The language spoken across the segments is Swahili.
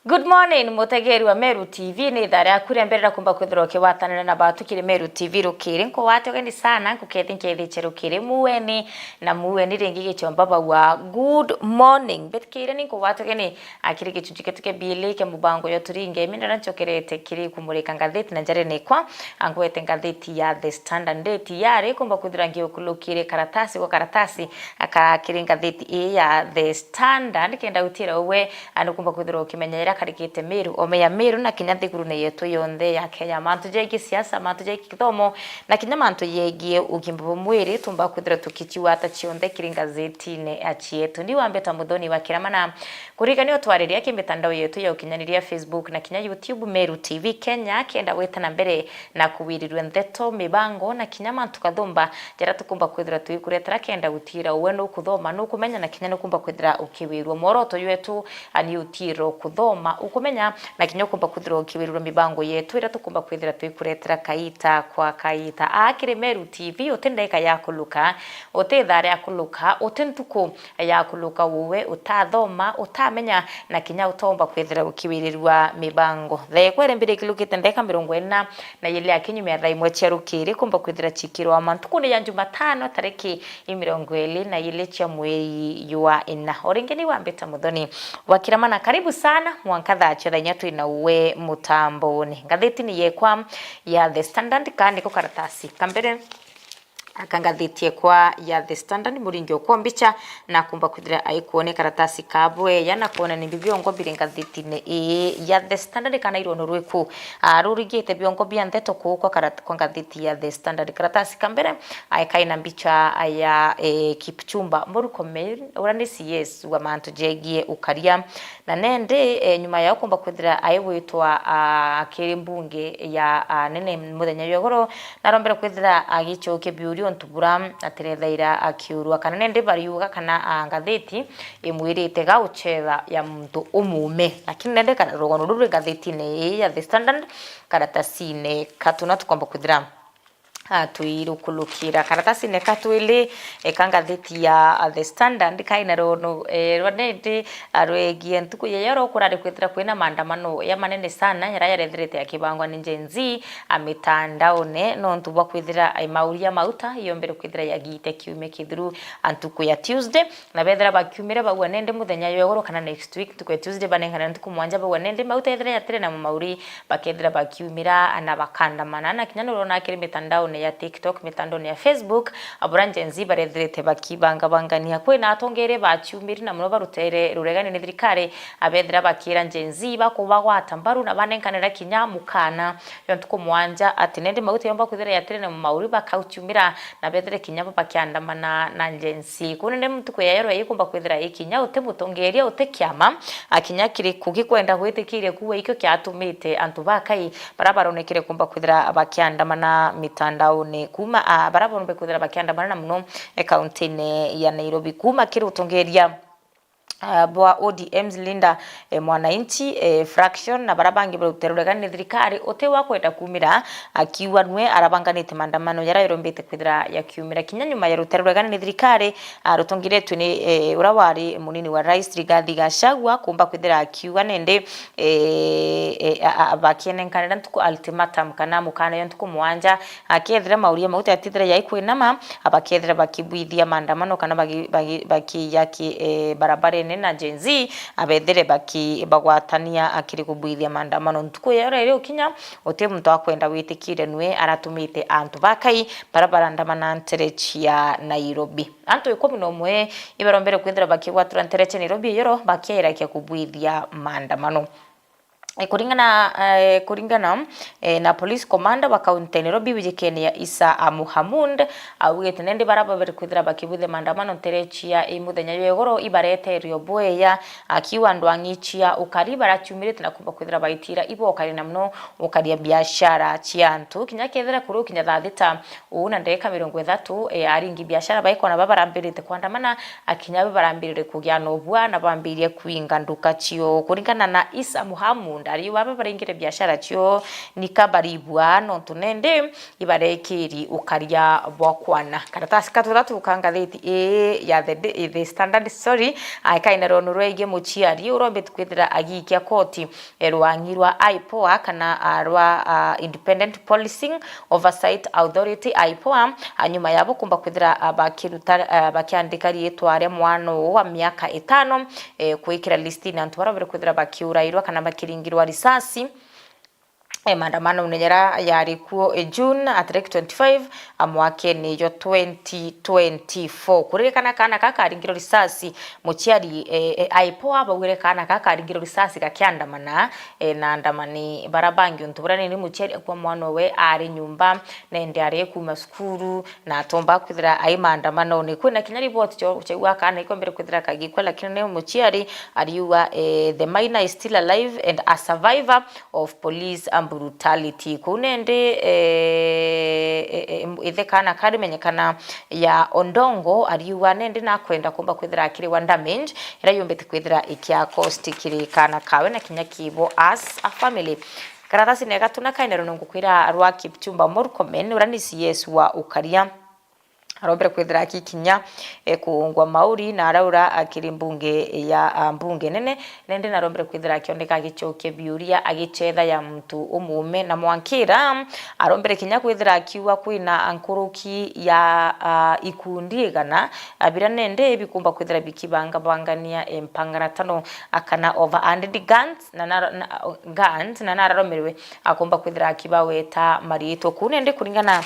Good morning mutegeri wa Meru TV ni thara akure mbere kumba kwithroke watanana na batukire Meru TV rukire nko watogeni sana kukethi cherukire muweni na muweni ringi gichomba wa good morning betkire ni ko watogeni akiri gichujuke tuke bile ke mubango yo turinge minara nchokerete kiri kumurika ngatheti na njare nekwa angwete ngatheti ya The Standard date yare kumba kwithrangi okulukire karatasi kwa karatasi akakiri ngatheti ya The Standard kenda utira we anukumba kwithroke menyera karikite Meru omeya Meru na kinya thiguru ne yetu yonthe ya Kenya mantu jeki siasa mantu jeki kithomo na kinya mantu yegie ugimbo mwiri tumba kwithira tukichiwa ta chionthe kiringa zetine achietu ndi wambeta muthoni wa kiramana kurigani otwariria kimitandao yetu ya ukinyaniria Facebook na kinya YouTube Meru TV Kenya kenda wetana mbere na kuwirirwe ntheto mibango na kinya mantu kathumba jara tukumba kwithira tuikuretera kenda gutira uwe no kuthoma no kumenya na kinya no kumba kwithira ukiwirwo moroto yetu ani utiro kuthoma ukumenya na kinyo kumba kwithira ukiwirwa mibango yetu ira tukumba kwithira twikuretera kaita kwa kaita akire Meru TV utendeka ya kuluka utethare akuluka utentuko ya kuluka uwe utathoma utamenya na kinya utomba kwithira ukiwirirwa mibango thekwere mbire kilukite ndeka 40 na ile akinyu mia thaimwe cherukiri kumba kwithira chikiro amantuko ni ya Jumatano tariki 20 na ile cha mwezi wa 4 oringeni wambeta muthoni wakiramana karibu sana mwankatha chethanya twina uwe mutamboni ngatheti ni yekwa ya The Standard kandi ko karatasi kambere akangathetie kwa ya The Standard muringi okwa mbicha na kumba kwithira aikuone karatasi kabwe yana kuona ni bibiongo birengatheti ne ya The Standard kana irono rweku rurigite biongo bia ntheto kwa ngatheti ya The Standard karatasi kambere aikaina mbicha ya Kipchumba Murkomen urani CS wa mantu jegie ukaria na nende nyuma ya kumba kwithira aiwitwa kimbunge ya nene muthenya yogoro narombera kwithira agichoke biuri ntubura aterethaira akiurwa kana nende bariuga kana ngatheti imwirite gauchera ya muntu umume lakini nende kana rogono ruru ngatheti ne ya The Standard karatasi ne katuna tukomba kwithira tuirukulukira karatasi ne katwili kangatheti ya The Standard kaina rono rwanende arwegie ntuku yeyoro kurari kwithira kwina maandamano ya manene sana yara yarethirite ya kibangwa ni Gen Z amitandaone no ntuba kwithira mauria mauta iyo mbere kwithira yagite kiume kithuru antuku ya Tuesday na bethira bakiumira bagwa nende muthenya yogoro kana next week tukwe Tuesday banengana ntuku mwanja bagwa nende mauta ethira yatire na mauri bakethira bakiumira ana bakandamana na kinyano rona akiri mitandaone ya TikTok mitandao ya Facebook aburanjenzi barethirite bakibanga bangania kwina atongere baciumiri na muno barutere ruregani ni thirikari abethira bakira njenzi bakubagwata mbaru na banenkanira kinya mukana yontuko mwanja ati nende mauti yomba kwithira yatire na mauri bakauciumira na bethire kinya bakiandamana na njenzi kunende mtuko yayero yikumba kwithira ikinya utemutongeria utekiama akinya kiri kugikwenda gwitikire kuwe ikyo kyatumite antu bakai barabaronekire kumba kwithira bakiandamana mitandao ne kuma barabombe kuthira bakiandamana muno county ne ya Nairobi kuma kirutongeria bwa ODM's Linda mwananchi fraction na barabangi baruterugani thirikari otewa kwenda kumira akiwa nwe arabanganite mandamano yarayirombete kwithira yakiumira kinyanyuma ya ruterugani thirikari rutongiretwe ni urawari munini wa Rais Rigathi Gachagua kumba kwithira akiwa nende abakienenkanira ntuko ultimatum kana mukana yantuko mwanja akethira mauria mauti atithira yaikwinama abakethira bakibwithia mandamano kana baki yaki barabara na Gen Z abethere bagwatania akiri kubwithia mandamano ntuko yara ire ukinya ote muntu akwenda witikire nwe aratumite antu bakai barabara ndamana nterechi ya Nairobi antu 11 ibarombere kwithira bakigwatura nterechi Nairobi yoro bakiera kia kubwithia mandamano kuringana na police commander wa county Nairobi wijekeni ya Isa Muhamud awite nende baraba bari kwithira bakibuthe mandamano nterechi ya imuthenya yegoro ibarete riobweya akiwa ndwangichia ukari barachumirite na kumba kwithira baitira ibo kari namno ukaria biashara chiantu kinya kethira kuru kinya thadita una ndeka 30 aringi biashara baiko na babarambirite kwandamana akinya barambirire kugia no bwa na bambirie kuinga nduka chio kuringana na Isa Muhamud ari waba baringire biashara cio nikabaribwa no tunende ibarekeri ukaria bwakwana karatasi katuratu kangatheti ya the standard story akaina rono rwege muchiari urobet kwithira agikia koti rwangirwa IPOA kana rwa Independent Policing Oversight Authority IPOA anyuma yabo kumba kwithira bakiruta bakiandika rietwa ria mwano wa miaka 5 kuikira listi na antu barabere kwithira bakiurairwa kana bakiringirwa risasi maandamano mnenyera yarikuo June at 25 amwake ni yo 2024 kuririkana kana kakaringiro risasi muchiari IPOA bawire kana kakaringiro risasi gakiandamana na andamani barabangi untuburani ni muchiari kwa mwana we ari nyumba nende ari kuma skuru na tomba kwithira ai maandamano ni kwina kinya report cyo kana ikombere kwithira kagikwa lakini ne muchiari ariwa the minor is still alive and a survivor of police brutality kunende ithekana karimenyekana ya Ondongo ariwa nende na kwenda kumba kwithira akiri wa damage ira yombete kwithira ikia cost kiri kana kawe na kinya kibo as a family karatasi nega tunakaina rungu kwira rwa Kipchumba Murkomen urani CS wa Ukaria arobere kwithira kikinya kuungwa mauri na araura akiri mbunge ya mbunge nene nende na robere kwithira kioneka gichoke biuria agichetha ya mtu umume na mwankira arobere kinya kwithira akiwa kwina ankuruki ya ikundi gana abira nende bikumba kwithira bikibanga bangania empangaratano akana over and guns na nararomerwe akumba kwithira akibaweta marito kunende kuringana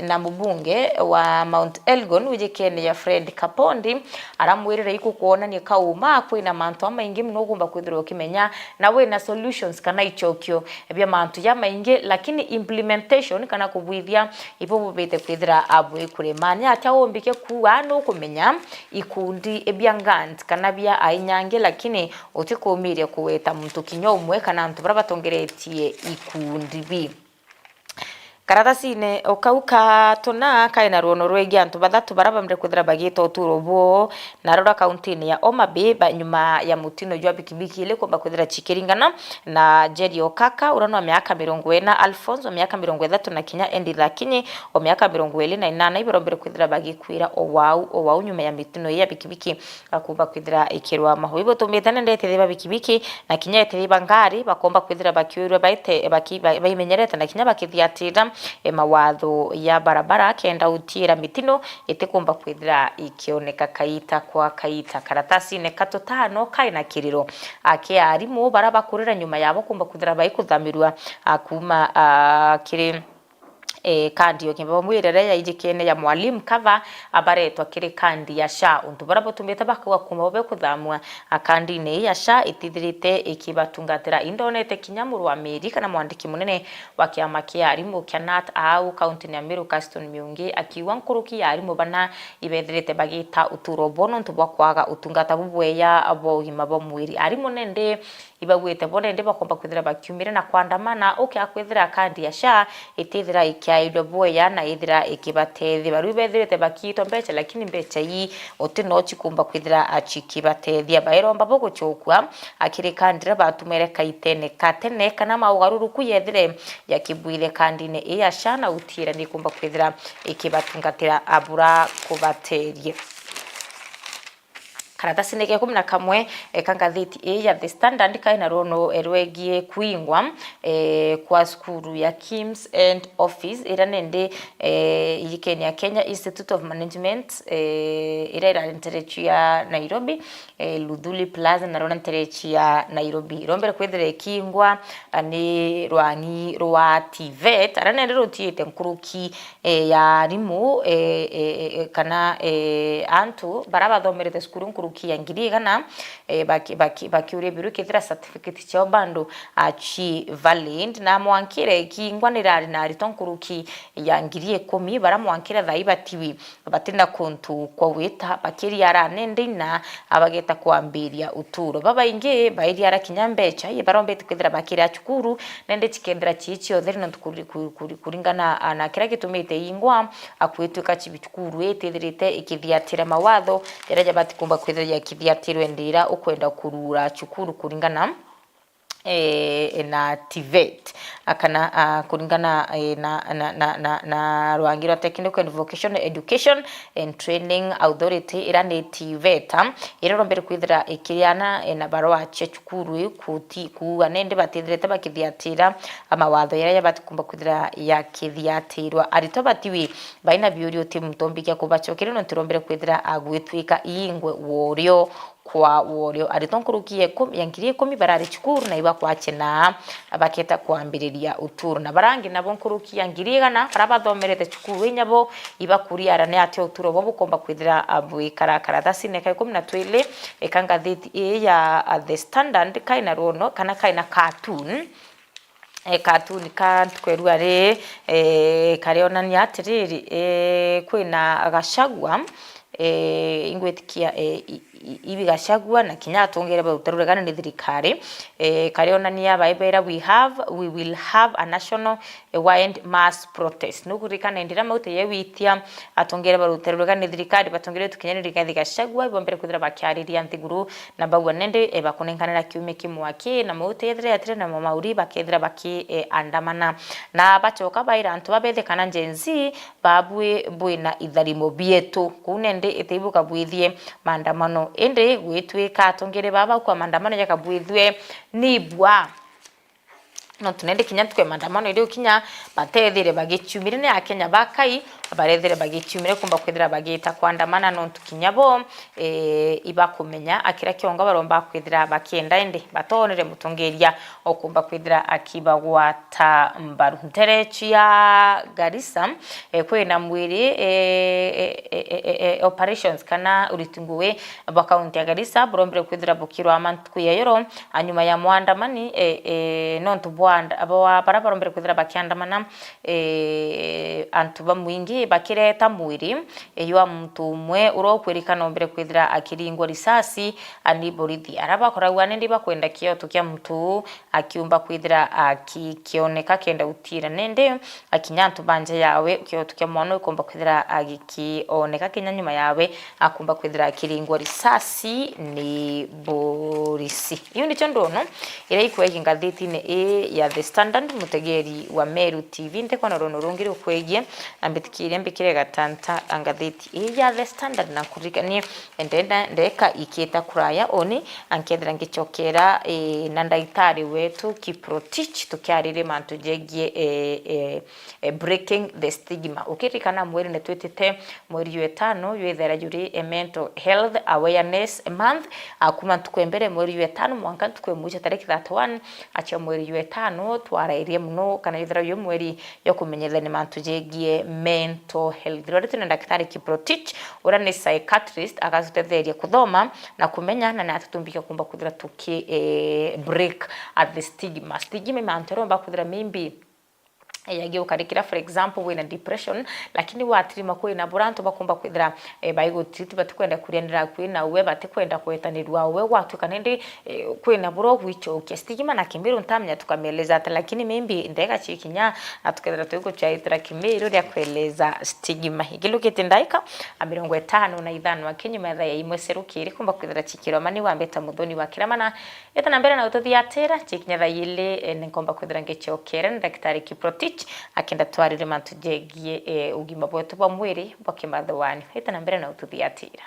na mbunge wa Mount Elgon wijekene ya Fred Kapondi aramwirira iku kuona ni kauma kwina mantu amaingi mno gumba kwithira ukimenya na we na solutions kana ichokyo ebya mantu ya maingi lakini implementation kana kubwithia ipo bubete kwithira abwe kuremanya atawombike kuwa no kumenya ikundi ebya ngant kana bya ainyange lakini utikumiria kuweta mtu kinyomwe kana mtu barabatongeretie ikundi bi karatasi ne okauka tona kaina ruono rwegi antu bathatu barabamre kwithira bagito turobo na rora kaunti ya Omabay nyuma ya mutino jwa bikibiki ile kwamba kwithira chikiringana na Jerry Okaka urano wa miaka 40 Alfonso miaka 30 na kinya endi lakinyi o miaka 28 ibarombre kwithira bagikwira owau nyuma ya mitino ya bikibiki akumba kwithira ikirwa mahoibo tumetana ndete theba bikibiki na kinya eteba ngari bakomba kwithira bakiurwa baite baimenyereta na kinya bakithiatira mawatho ya barabara kenda utira mitino itikumba kwithira ikioneka kaita kwa kaita karatasi ne katotano kaina kiriro ake arimu barabakurira nyuma yabo kumba kwithira baikuthamirwa akuma kiri kandi yo kimba mwirere ya ijikene ya mwalimu kava abaretwa kiri kandi ya sha untu barabotumeta bakwa kuma be kuthamwa akandi ne ya sha itithirite ikibatungatira indonete kinyamuru wa Amerika na mwandiki munene wa kiama kia arimu Kenneth au county ya Meru Caston Miungi akiwa nkuruki ya arimu bana ibethirite bagita uturo bono ntu bakwaga utungata bubweya abo hima bo mwiri arimu nende ibagwete bone ndeba komba kwithira bakiumire na kwandamana akwithira kandi ya sha itithira ikiaido boya na ithira ikibatethi baru bethirite bakito mbecha lakini mbecha yi otino chikumba kwithira achikibatethia bairomba boko chokwa akirikandira batumere kaitene katene kana maugaruruku kuyethire yakibwire kandi ne ya sha na utira ni kumba kwithira ikibatungatira abura kubaterie karatasi neke 11 kangathiti ya The Standard kaina rono erwegie kuingwa kwa skuru ya Kims and Office iranende yikenya Kenya Institute of Management ira nterechi ya Nairobi Ludhuli Plaza na rona nterechi ya Nairobi rombere kwethire kingwa ni rwangi rwa TVET aranende rotiete nkuruki ya rimu kana antu barabadhomerete skuru kia ngirigana baki biru kithira certificate cha bando achi valid na mwankire kingwanira na ritonkuruki ya ngirie 10 bara mwankire thaiba tiwi batinda kuntu kwa wita bakiri ara nende na abageta kwambiria uturo baba inge bairi ara kinyambecha ibarombete kwithira bakiri achukuru nende chikendra chichi otheri no kuringana na kira gitumite ingwa akwituka chibichukuru etithirite ikithiatira mawatho iraja batikumba kwithira ya kithiatirwe ndira ukwenda kurura chukuru kuringana na TVET akana kuringana na rwangi rwa Technical and Vocational Education and Training Authority ira ni TVET ira mbere kwithira ikiriana na barua cia cukuru kuwa nende batithirete bakithiatira amawatho ira batikumba kwithira ya kithiatirwa arito batiwi baina biurio timu tombike kubachokire no tirombere kwithira agwitwika ingwe worio kwa worio aritonkurukie yangirie 10 barari cukuru na iba kwache na baketa kwambiriria uturu na barangi nabo nkurukia ngirigana barabathomerete cukuru inyabo iba kuriara ne ate uturo bo bukomba kwithira abui karakara thasine kai 12 ekanga thiti ya The Standard kaina rono kana kaina cartoon cartoon ka twerua ri karionania atiriri kwina Gachagua ingwetikia ibi Gachagua na Kinyatta barutarugana ni thirikari karionania baibera we will have a national wide mass protest nugurikana ndira maute yewitia atongera barutarugana ni thirikari batongere tukinyana rikathi Gachagua bombere kuthira bakiariria ntiguru na bagwa nende bakunenkanira kiume kimwaki na maute yethira atire na mauri bakethira baki andamana na bachoka baira antu babethe kana njenzi babwe bwina itharimo bietu kunende etibuka bwithie maandamano ende gwitwika atongere baba kwa maandamano yakabwithwe nibwa no tunende kinya tukwe maandamano iri kinya batethire bagichumire ne akenya bakai barethire bagichumire kumba kwithira bagita kwandamana no tukinyabo iba kumenya akira kionga baromba kwithira bakienda ende batonere mutongeria okumba kwithira akiba gwata mbaru nterechi ya Garissa kwena mwiri operations kana uritunguwe ba county ya Garissa brombere kwithira bukiro amantu kuyayoro anyuma ya mwandamani nontu abo barabarombere kwithira bakiandamana antu bamwingi bakireta mwiri eyo muntu umwe urokwerikana ombere kwithira akiringwa risasi ani borithi arabakoragwa nende bakwenda kioto kya muntu akiumba kwithira akikioneka kenda utira nende akinyantu banje yawe kioto kya mwana ikomba kwithira agikioneka kinyanyuma yawe akumba kwithira akiringwa risasi ni borisi iyo ndicho ndono ira ikwegi ngathiti ne ya The Standard mutegeri wa Meru TV nte kwa rono rungiri ukwegie ambitikirie mbikire gatanta angathiti ya The Standard na kurikanie endenda ndeka iketa kuraya oni ankethira ngichokera na ndaitari wetu Kiprotich tukiarire mantu jegie breaking the stigma ukirikana mweri ne twetete mweri wetano yethera yuri mental health awareness month akuma tukwembere mweri wetano mwanka tukwemucha tariki 31 acha mweri wetano twarairie muno kana ithira yo mweri yo kumenyerera ni mantu jegie mental health rorete na daktari Kiprotich ura ni psychiatrist akazutetheria kuthoma na kumenya na natutumbika kumba kuthira tuki break at the stigma mantu romba kuthira mimbi yagi ukarikira for example wina depression lakini watirima kwina buranto bakumba kwithira baigo treat batikwenda kurianira kwina uwe batikwenda kwetanirwa uwe watu kanende kwina buro gwicho stigma na kimbiru ntamnya tukameleza ati lakini mimbi ndeka chikinya atukethira tuko chaitira kimbiru ya kueleza stigma igilukite ndaika 55 akenyu metha ya imwe serukiri kumba kwithira chikiro mani wambeta muthoni wa kiramana eta nambere na utothiatira chikinya thayile nkomba kwithira ngechokera daktari Kiprotich akenda twarire mantu jegie ugima bwetu bwa mwiri bwa kimathwani eta nambere na ututhiatira